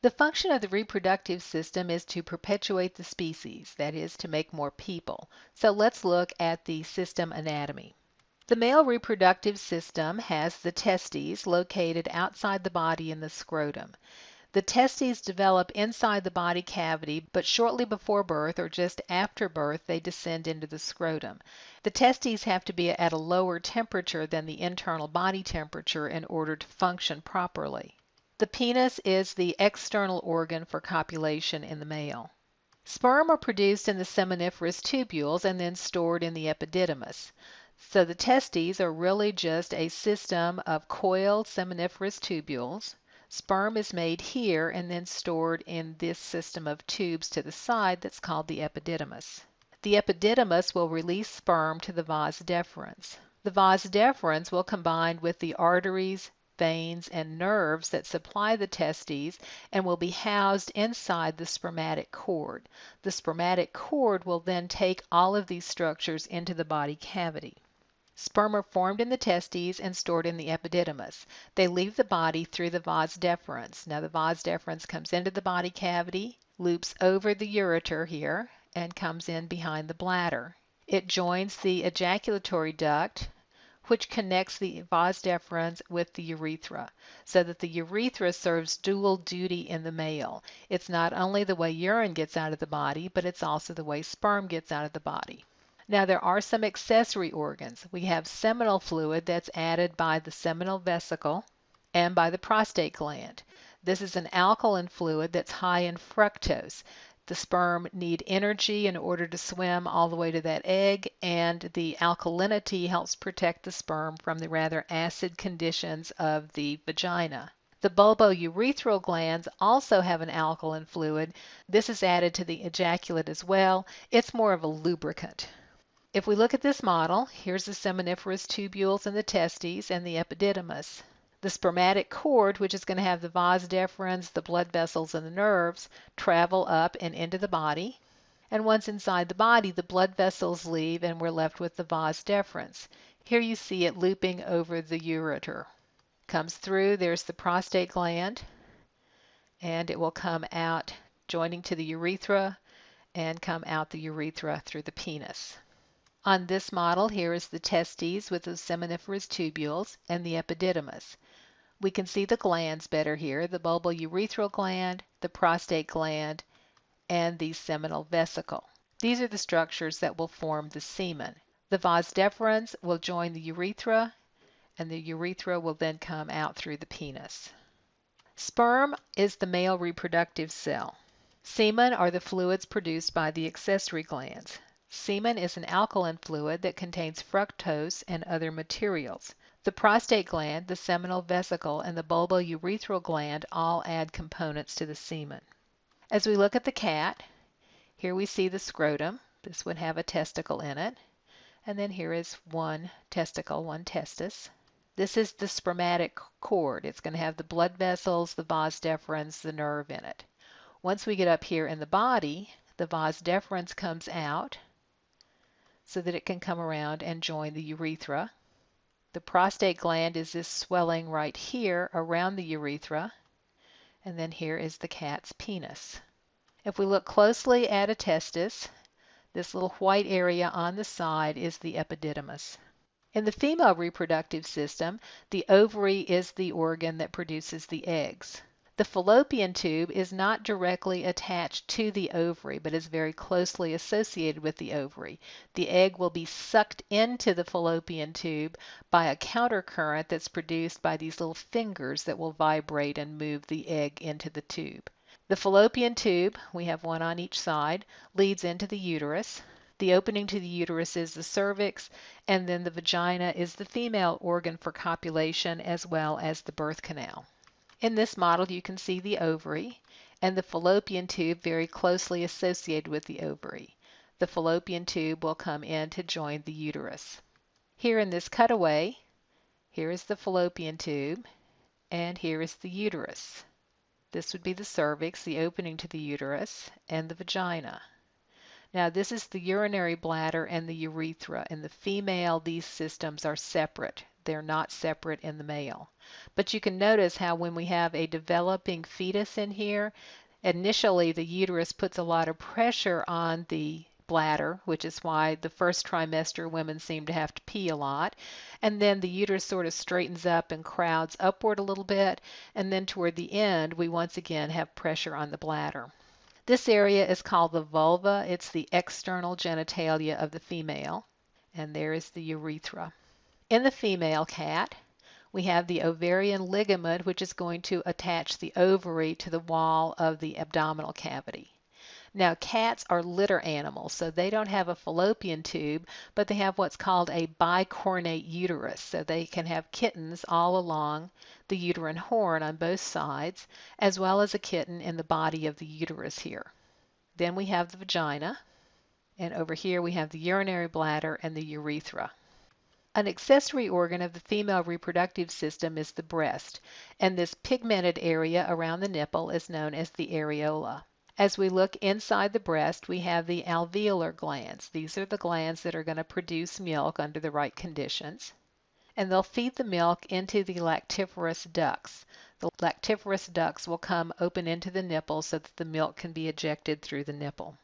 The function of the reproductive system is to perpetuate the species, that is, to make more people. So let's look at the system anatomy. The male reproductive system has the testes located outside the body in the scrotum. The testes develop inside the body cavity, but shortly before birth or just after birth they descend into the scrotum. The testes have to be at a lower temperature than the internal body temperature in order to function properly. The penis is the external organ for copulation in the male. Sperm are produced in the seminiferous tubules and then stored in the epididymis. So the testes are really just a system of coiled seminiferous tubules. Sperm is made here and then stored in this system of tubes to the side that's called the epididymis. The epididymis will release sperm to the vas deferens. The vas deferens will combine with the arteries, veins, and nerves that supply the testes and will be housed inside the spermatic cord. The spermatic cord will then take all of these structures into the body cavity. Sperm are formed in the testes and stored in the epididymis. They leave the body through the vas deferens. Now the vas deferens comes into the body cavity, loops over the ureter here, and comes in behind the bladder. It joins the ejaculatory duct, which connects the vas deferens with the urethra, so that the urethra serves dual duty in the male. It's not only the way urine gets out of the body, but it's also the way sperm gets out of the body. Now there are some accessory organs. We have seminal fluid that's added by the seminal vesicle and by the prostate gland. This is an alkaline fluid that's high in fructose. The sperm need energy in order to swim all the way to that egg, and the alkalinity helps protect the sperm from the rather acid conditions of the vagina. The bulbourethral glands also have an alkaline fluid. This is added to the ejaculate as well. It's more of a lubricant. If we look at this model, here's the seminiferous tubules and the testes and the epididymis. The spermatic cord, which is going to have the vas deferens, the blood vessels, and the nerves, travel up and into the body. And once inside the body, the blood vessels leave and we're left with the vas deferens. Here you see it looping over the ureter. Comes through, there's the prostate gland, and it will come out joining to the urethra and come out the urethra through the penis. On this model, here is the testes with the seminiferous tubules and the epididymis. We can see the glands better here, the bulbourethral gland, the prostate gland, and the seminal vesicle. These are the structures that will form the semen. The vas deferens will join the urethra, and the urethra will then come out through the penis. Sperm is the male reproductive cell. Semen are the fluids produced by the accessory glands. Semen is an alkaline fluid that contains fructose and other materials. The prostate gland, the seminal vesicle, and the bulbourethral gland all add components to the semen. As we look at the cat, here we see the scrotum. This would have a testicle in it. And then here is one testicle, one testis. This is the spermatic cord. It's going to have the blood vessels, the vas deferens, the nerve in it. Once we get up here in the body, the vas deferens comes out so that it can come around and join the urethra. The prostate gland is this swelling right here around the urethra, and then here is the cat's penis. If we look closely at a testis, this little white area on the side is the epididymis. In the female reproductive system, the ovary is the organ that produces the eggs. The fallopian tube is not directly attached to the ovary, but is very closely associated with the ovary. The egg will be sucked into the fallopian tube by a countercurrent that's produced by these little fingers that will vibrate and move the egg into the tube. The fallopian tube, we have one on each side, leads into the uterus. The opening to the uterus is the cervix, and then the vagina is the female organ for copulation as well as the birth canal. In this model, you can see the ovary and the fallopian tube very closely associated with the ovary. The fallopian tube will come in to join the uterus. Here in this cutaway, here is the fallopian tube, and here is the uterus. This would be the cervix, the opening to the uterus, and the vagina. Now this is the urinary bladder and the urethra. In the female, these systems are separate. They're not separate in the male. But you can notice how when we have a developing fetus in here, initially the uterus puts a lot of pressure on the bladder, which is why the first trimester women seem to have to pee a lot. And then the uterus sort of straightens up and crowds upward a little bit. And then toward the end, we once again have pressure on the bladder. This area is called the vulva. It's the external genitalia of the female. And there is the urethra. In the female cat, we have the ovarian ligament, which is going to attach the ovary to the wall of the abdominal cavity. Now, cats are litter animals, so they don't have a fallopian tube, but they have what's called a bicornate uterus. So they can have kittens all along the uterine horn on both sides, as well as a kitten in the body of the uterus here. Then we have the vagina, and over here we have the urinary bladder and the urethra. An accessory organ of the female reproductive system is the breast, and this pigmented area around the nipple is known as the areola. As we look inside the breast, we have the alveolar glands. These are the glands that are going to produce milk under the right conditions, and they'll feed the milk into the lactiferous ducts. The lactiferous ducts will come open into the nipple so that the milk can be ejected through the nipple.